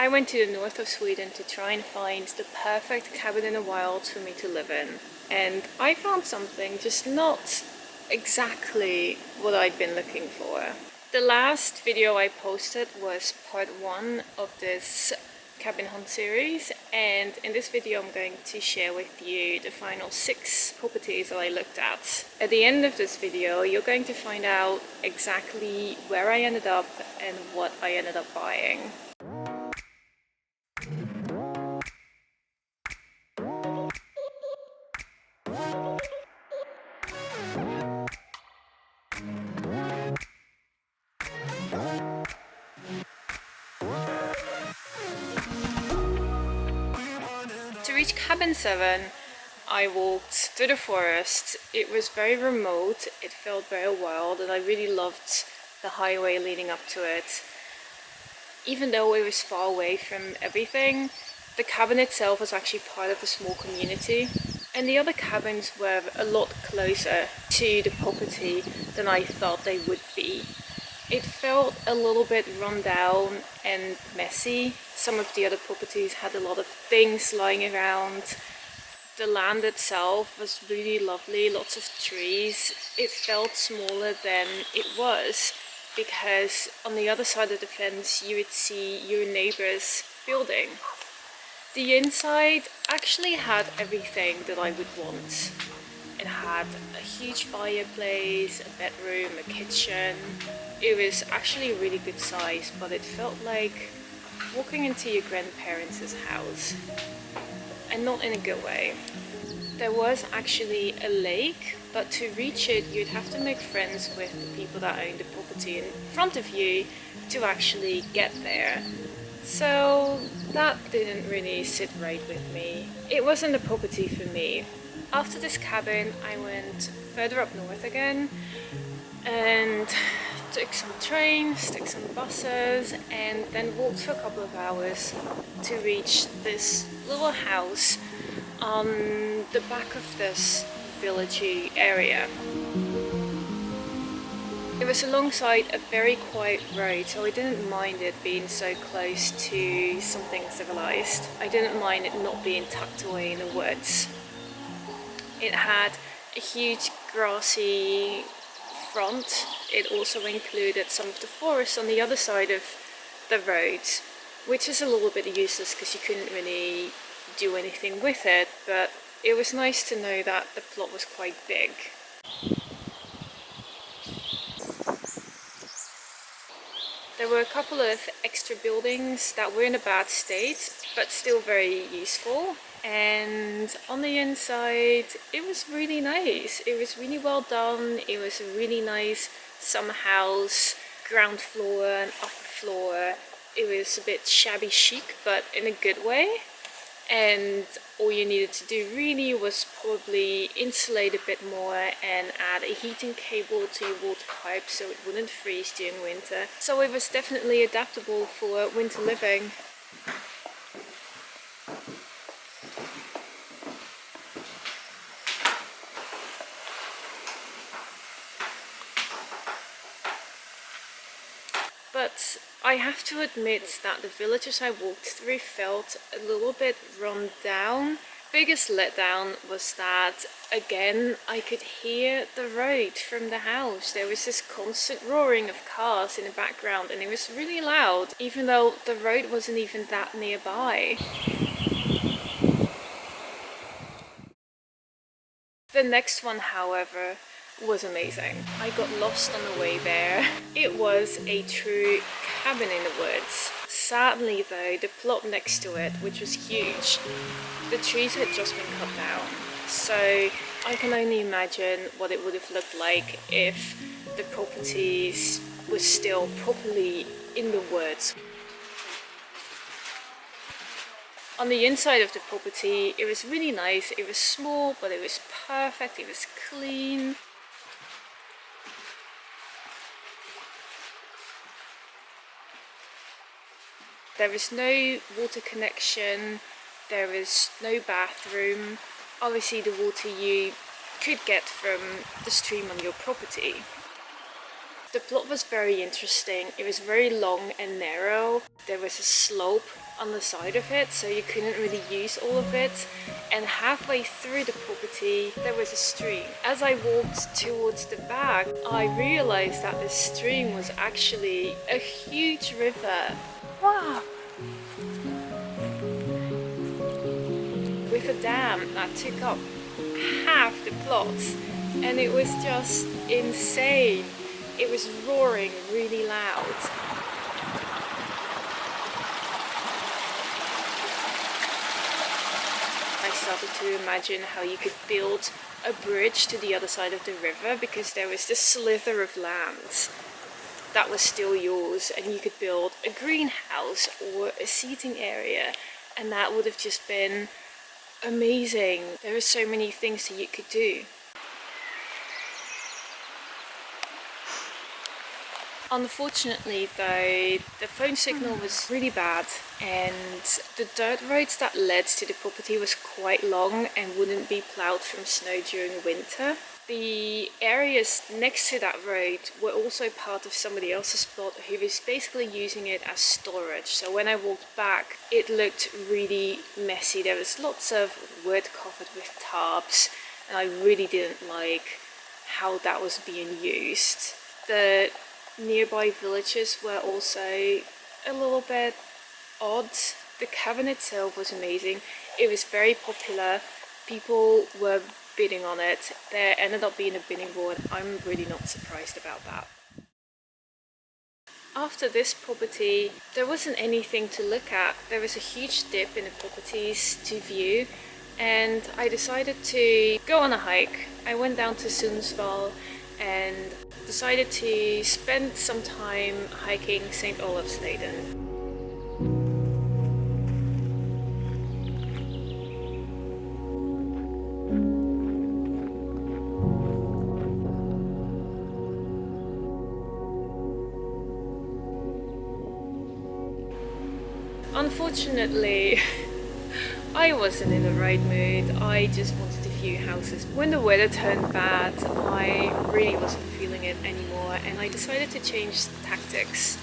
I went to the north of Sweden to try and find the perfect cabin in the wild for me to live in. And I found something, just not exactly what I'd been looking for. The last video I posted was part 1 of this cabin hunt series, and in this video I'm going to share with you the final 6 properties that I looked at. At the end of this video you're going to find out exactly where I ended up and what I ended up buying. To reach cabin 7, I walked through the forest. It was very remote, it felt very wild, and I really loved the highway leading up to it. Even though it was far away from everything, the cabin itself was actually part of a small community, and the other cabins were a lot closer to the property than I thought they would be. It felt a little bit run down and messy. Some of the other properties had a lot of things lying around. The land itself was really lovely, lots of trees. It felt smaller than it was because on the other side of the fence you would see your neighbor's building. The inside actually had everything that I would want. It had a huge fireplace, a bedroom, a kitchen. It was actually a really good size, but it felt like walking into your grandparents' house, and not in a good way. There was actually a lake, but to reach it you'd have to make friends with the people that owned the property in front of you to actually get there. So that didn't really sit right with me. It wasn't a property for me. After this cabin I went further up north again and took some trains, took some buses, and then walked for a couple of hours to reach this little house on the back of this villagey area. It was alongside a very quiet road, so I didn't mind it being so close to something civilized. I didn't mind it not being tucked away in the woods. It had a huge grassy front. It also included some of the forest on the other side of the road, which is a little bit useless because you couldn't really do anything with it, but it was nice to know that the plot was quite big. There were a couple of extra buildings that were in a bad state, but still very useful. And on the inside, it was really nice. It was really well done. It was a really nice summer house, ground floor and upper floor. It was a bit shabby chic, but in a good way. And all you needed to do really was probably insulate a bit more and add a heating cable to your water pipe so it wouldn't freeze during winter. So it was definitely adaptable for winter living. But I have to admit that the villages I walked through felt a little bit run down. Biggest letdown was that, again, I could hear the road from the house. There was this constant roaring of cars in the background and it was really loud, even though the road wasn't even that nearby. The next one, however, was amazing. I got lost on the way there. It was a true cabin in the woods. Sadly though, the plot next to it, which was huge, the trees had just been cut down. So I can only imagine what it would have looked like if the properties were still properly in the woods. On the inside of the property, it was really nice. It was small, but it was perfect. It was clean. There is no water connection, there is no bathroom. Obviously the water you could get from the stream on your property. The plot was very interesting. It was very long and narrow. There was a slope on the side of it, so you couldn't really use all of it. And halfway through the property there was a stream. As I walked towards the back, I realized that this stream was actually a huge river. Wow! With a dam that took up half the plot, and it was just insane. It was roaring really loud. I started to imagine how you could build a bridge to the other side of the river, because there was this slither of land that was still yours, and you could build a greenhouse or a seating area, and that would have just been amazing. There are so many things that you could do. Unfortunately though, the phone signal was really bad, and the dirt roads that led to the property was quite long and wouldn't be ploughed from snow during winter. The areas next to that road were also part of somebody else's plot who was basically using it as storage. So when I walked back, it looked really messy. There was lots of wood covered with tarps, and I really didn't like how that was being used. The nearby villages were also a little bit odd. The cabin itself was amazing. It was very popular. People were bidding on it. There ended up being a bidding war. I'm really not surprised about that. After this property, there wasn't anything to look at. There was a huge dip in the properties to view, and I decided to go on a hike. I went down to Sundsvall and decided to spend some time hiking St. Olavsleden. Unfortunately, I wasn't in the right mood. I just wanted to view houses. When the weather turned bad, I really wasn't feeling it anymore, and I decided to change tactics.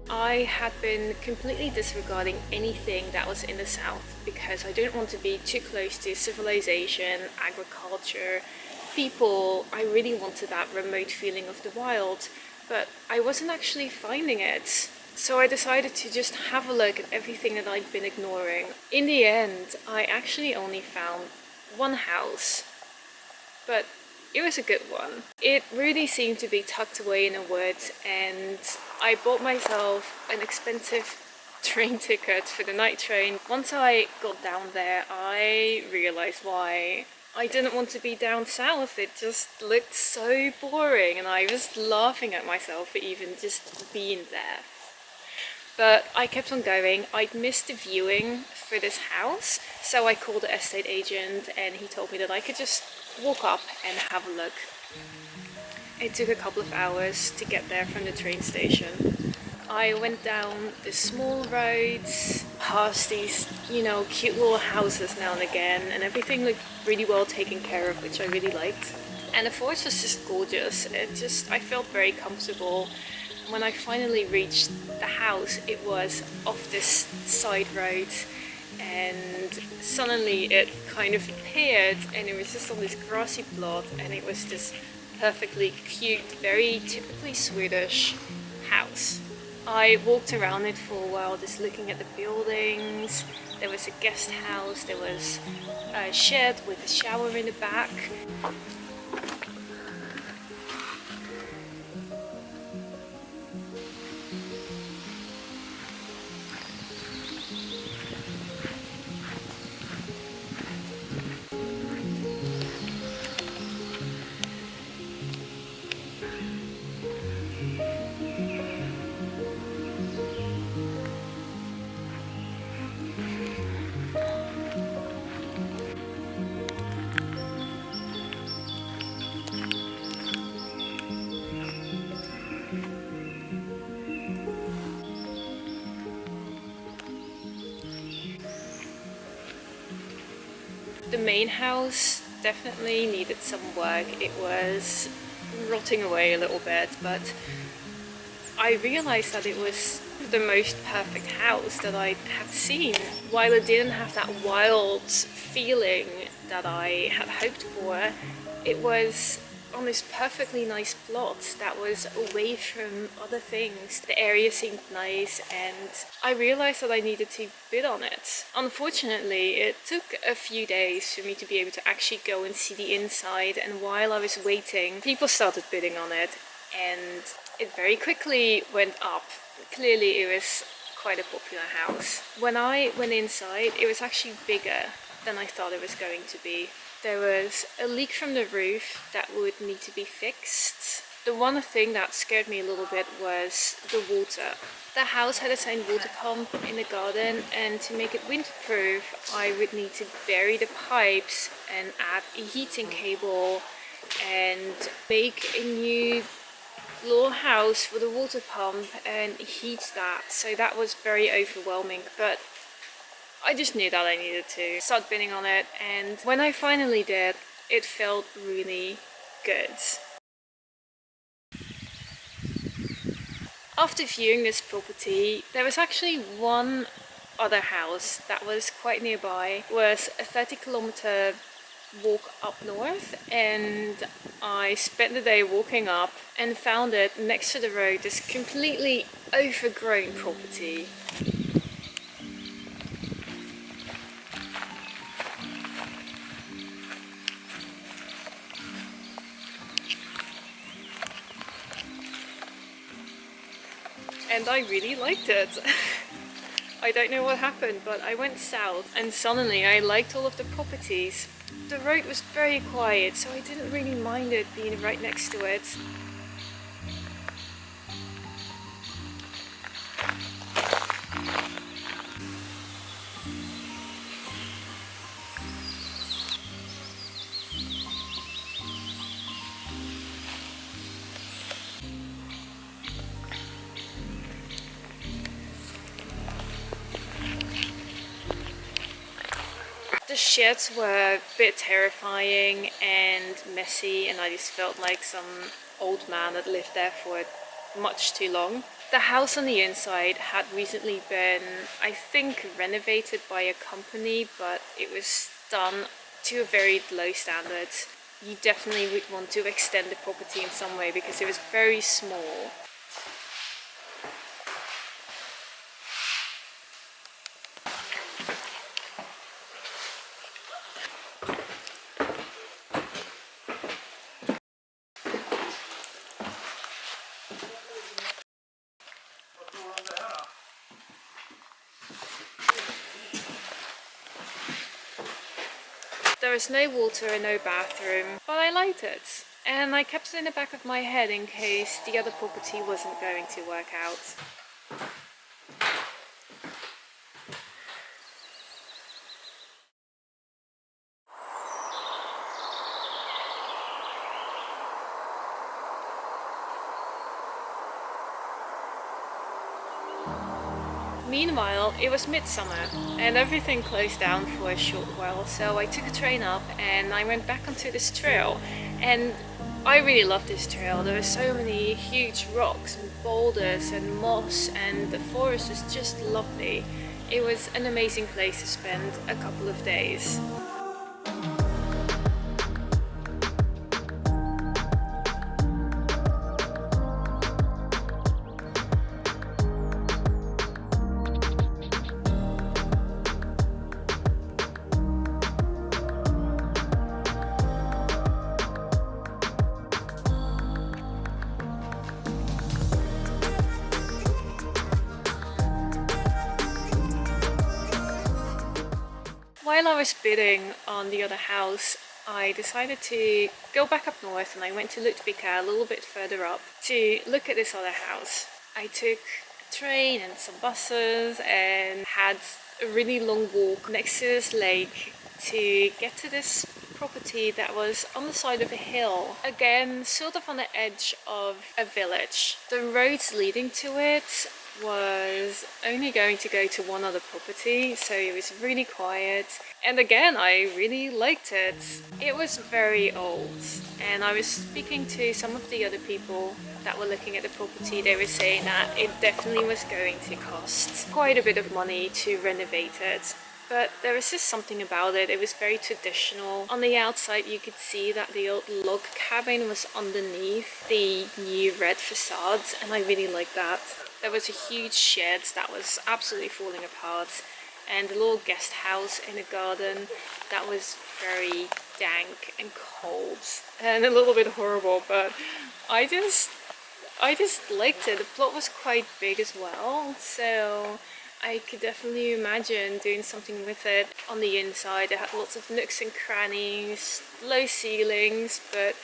I had been completely disregarding anything that was in the south, because I didn't want to be too close to civilization, agriculture, people. I really wanted that remote feeling of the wild, but I wasn't actually finding it. So I decided to just have a look at everything that I'd been ignoring. In the end, I actually only found one house, but it was a good one. It really seemed to be tucked away in the woods, and I bought myself an expensive train ticket for the night train. Once I got down there, I realized why I didn't want to be down south. It just looked so boring, and I was laughing at myself for even just being there. But I kept on going. I'd missed the viewing for this house, so I called the estate agent, and he told me that I could just walk up and have a look. It took a couple of hours to get there from the train station. I went down the small roads, past these, cute little houses now and again, and everything looked really well taken care of, which I really liked. And the forest was just gorgeous. I felt very comfortable. When I finally reached the house, it was off this side road, and suddenly it kind of appeared, and it was just on this grassy plot, and it was this perfectly cute, very typically Swedish house. I walked around it for a while, just looking at the buildings. There was a guest house, there was a shed with a shower in the back. The main house definitely needed some work. It was rotting away a little bit, but I realized that it was the most perfect house that I had seen. While it didn't have that wild feeling that I had hoped for, it was on this perfectly nice plot that was away from other things. The area seemed nice and I realized that I needed to bid on it. Unfortunately, it took a few days for me to be able to actually go and see the inside, and while I was waiting, people started bidding on it and it very quickly went up. Clearly it was quite a popular house. When I went inside, it was actually bigger than I thought it was going to be. There was a leak from the roof that would need to be fixed. The one thing that scared me a little bit was the water. The house had its own water pump in the garden, and to make it windproof I would need to bury the pipes and add a heating cable and make a new little house for the water pump and heat that. So that was very overwhelming, but I just knew that I needed to start bidding on it, and when I finally did, it felt really good. After viewing this property, there was actually one other house that was quite nearby. It was a 30-kilometer walk up north, and I spent the day walking up and found it next to the road, this completely overgrown property. And I really liked it. I don't know what happened, but I went south and suddenly I liked all of the properties. The road was very quiet, so I didn't really mind it being right next to it. The sheds were a bit terrifying and messy, and I just felt like some old man had lived there for much too long. The house on the inside had recently been, I think, renovated by a company, but it was done to a very low standard. You definitely would want to extend the property in some way because it was very small. There was no water and no bathroom, but I liked it. And I kept it in the back of my head in case the other property wasn't going to work out. Meanwhile, it was midsummer and everything closed down for a short while, so I took a train up and I went back onto this trail, and I really loved this trail. There were so many huge rocks and boulders and moss, and the forest was just lovely. It was an amazing place to spend a couple of days. While I was bidding on the other house, I decided to go back up north, and I went to Ludvika, a little bit further up, to look at this other house. I took a train and some buses and had a really long walk next to this lake to get to this property that was on the side of a hill. Again, sort of on the edge of a village. The roads leading to it was only going to go to one other property, so it was really quiet, And again, I really liked it. It was very old, and I was speaking to some of the other people that were looking at the property. They were saying that it definitely was going to cost quite a bit of money to renovate it. But there was just something about it. It was very traditional. On the outside, you could see that the old log cabin was underneath the new red facade, and I really liked that. There was a huge shed that was absolutely falling apart, and a little guest house in a garden that was very dank and cold and a little bit horrible, but I just liked it. The plot was quite big as well, so I could definitely imagine doing something with it. On the inside it had lots of nooks and crannies, low ceilings, but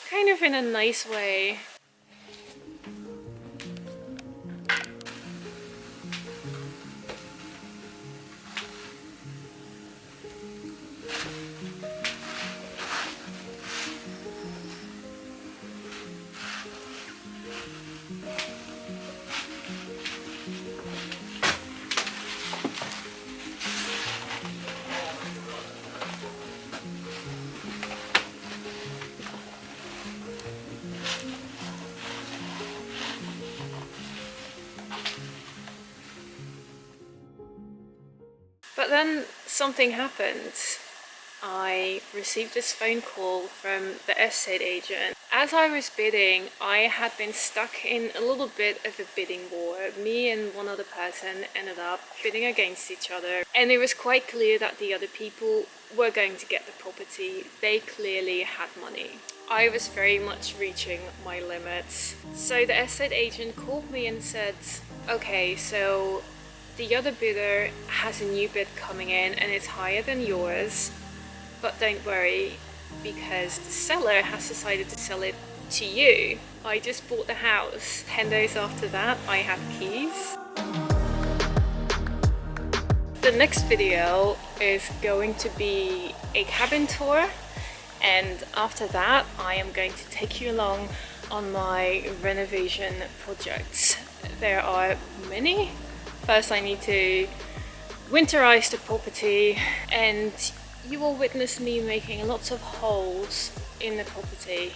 kind of in a nice way. But then something happened. I received this phone call from the estate agent. As I was bidding, I had been stuck in a little bit of a bidding war. Me and one other person ended up bidding against each other, and it was quite clear that the other people were going to get the property. They clearly had money. I was very much reaching my limits. So the estate agent called me and said, okay, so the other bidder has a new bid coming in and it's higher than yours, but don't worry, because the seller has decided to sell it to you. I just bought the house. 10 days after that, I had keys. The next video is going to be a cabin tour, and after that I am going to take you along on my renovation projects. There are many. First I need to winterize the property, and you will witness me making lots of holes in the property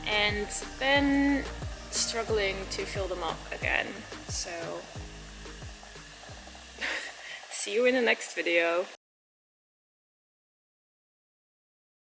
and then struggling to fill them up again. So see you in the next video.